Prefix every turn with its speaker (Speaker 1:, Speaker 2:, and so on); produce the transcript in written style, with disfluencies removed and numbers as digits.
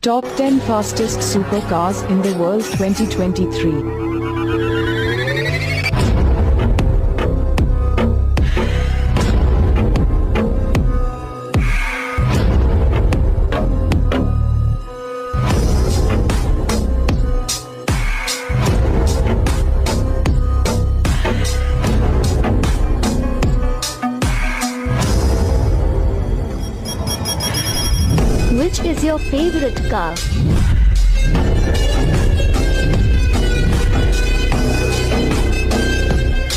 Speaker 1: Top 10 fastest supercars in the world 2023.
Speaker 2: Which is your favorite car?